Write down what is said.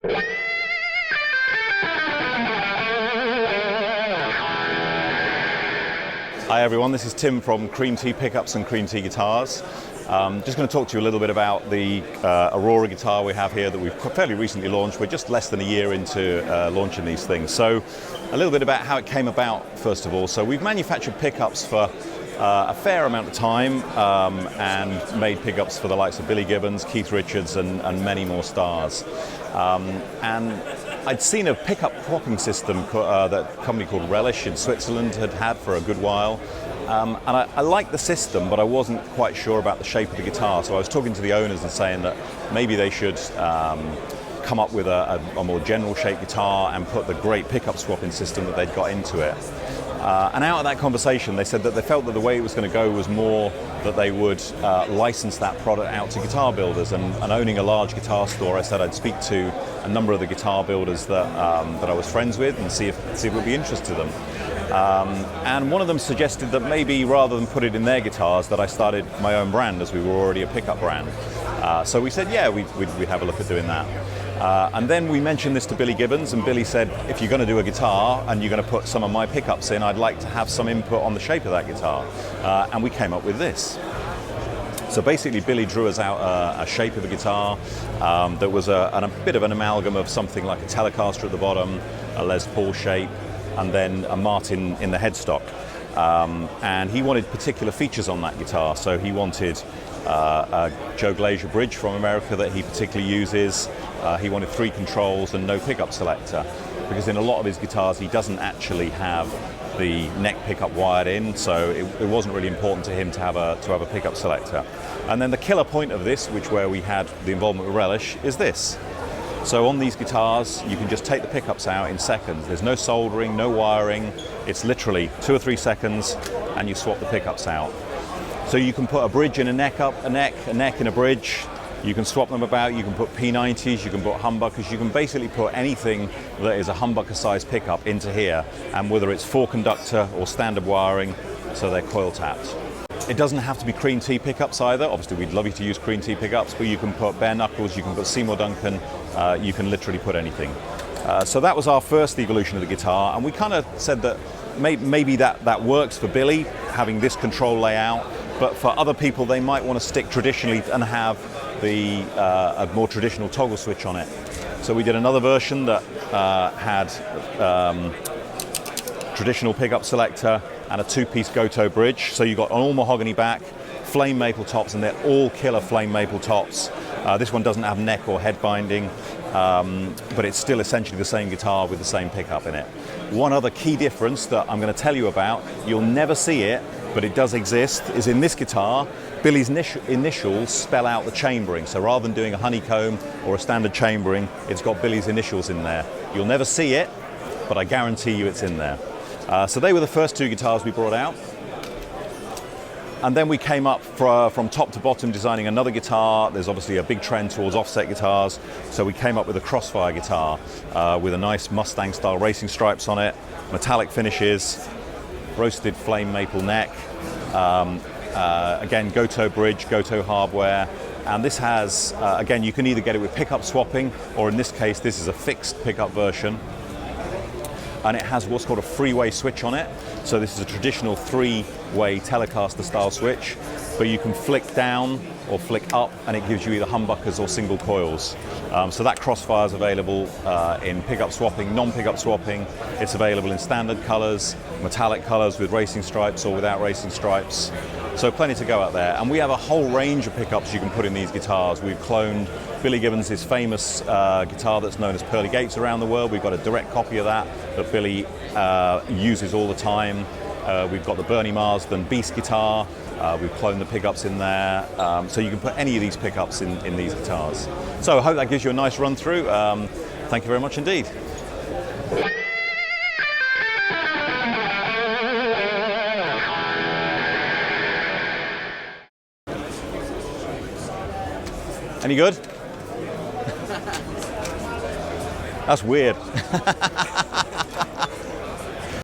Hi everyone, this is Tim from CreamT Pickups and CreamT Guitars. Just going to talk to you a little bit about the Aurora guitar we have here that we've fairly recently launched. We're just less than a year into launching these things. So a little bit about how it came about, first of all. So we've manufactured pickups for a fair amount of time and made pickups for the likes of Billy Gibbons, Keith Richards and many more stars. And I'd seen a pickup cropping system that a company called Relish in Switzerland had for a good while. And I liked the system, but I wasn't quite sure about the shape of the guitar. So I was talking to the owners and saying that maybe they should come up with a more general shaped guitar and put the great pickup swapping system that they'd got into it. And out of that conversation, they said that they felt that the way it was going to go was more that they would license that product out to guitar builders. And owning a large guitar store, I said I'd speak to a number of the guitar builders that I was friends with and see if it would be interest to them. And one of them suggested that maybe rather than put it in their guitars, that I started my own brand, as we were already a pickup brand. So we said, yeah, we'd have a look at doing that. And then we mentioned this to Billy Gibbons, and Billy said, if you're going to do a guitar and you're going to put some of my pickups in, I'd like to have some input on the shape of that guitar. And we came up with this. So basically, Billy drew us out a shape of a guitar that was a bit of an amalgam of something like a Telecaster at the bottom, a Les Paul shape, and then a Martin in the headstock. And he wanted particular features on that guitar. So he wanted a Joe Glazier bridge from America that he particularly uses. He wanted 3 controls and no pickup selector, because in a lot of his guitars he doesn't actually have the neck pickup wired in, so it wasn't really important to him to have a pickup selector. And then the killer point of this, where we had the involvement with Relish, is this. So on these guitars, you can just take the pickups out in seconds. There's no soldering, no wiring. It's literally 2 or 3 seconds, and you swap the pickups out. So you can put a bridge in a neck in a bridge. You can swap them about. You can put P90s, you can put humbuckers. You can basically put anything that is a humbucker-sized pickup into here, and whether it's 4-conductor or standard wiring, so they're coil tapped. It doesn't have to be CreamT pickups either. Obviously, we'd love you to use CreamT pickups, but you can put bare knuckles, you can put Seymour Duncan, you can literally put anything. So that was our first evolution of the guitar, and we kind of said that maybe that works for Billy, having this control layout, but for other people, they might want to stick traditionally and have a more traditional toggle switch on it. So we did another version that had traditional pickup selector and a 2-piece Goto bridge. So you've got an all mahogany back, flame maple tops, and they're all killer flame maple tops. This one doesn't have neck or head binding, but it's still essentially the same guitar with the same pickup in it. One other key difference that I'm going to tell you about, you'll never see it, but it does exist, is in this guitar, Billy's initials spell out the chambering. So rather than doing a honeycomb or a standard chambering, it's got Billy's initials in there. You'll never see it, but I guarantee you it's in there. So they were the first 2 guitars we brought out. And then we came up from top to bottom designing another guitar. There's obviously a big trend towards offset guitars, so we came up with a Crossfire guitar with a nice Mustang-style racing stripes on it, metallic finishes, roasted flame maple neck, again Goto bridge, Goto hardware, and this has, again, you can either get it with pickup swapping, or in this case this is a fixed pickup version. And it has what's called a three-way switch on it. So this is a traditional 3-way Telecaster style switch, but you can flick down or flick up and it gives you either humbuckers or single coils. So that Crossfire is available in pickup swapping, non-pickup swapping. It's available in standard colors, metallic colors with racing stripes or without racing stripes. So plenty to go out there. And we have a whole range of pickups you can put in these guitars. We've cloned Billy Gibbons' famous guitar that's known as Pearly Gates around the world. We've got a direct copy of that Billy uses all the time. We've got the Bernie Marsden Beast guitar. We've cloned the pickups in there. So you can put any of these pickups in these guitars. So I hope that gives you a nice run through. Thank you very much indeed. Any good? That's weird.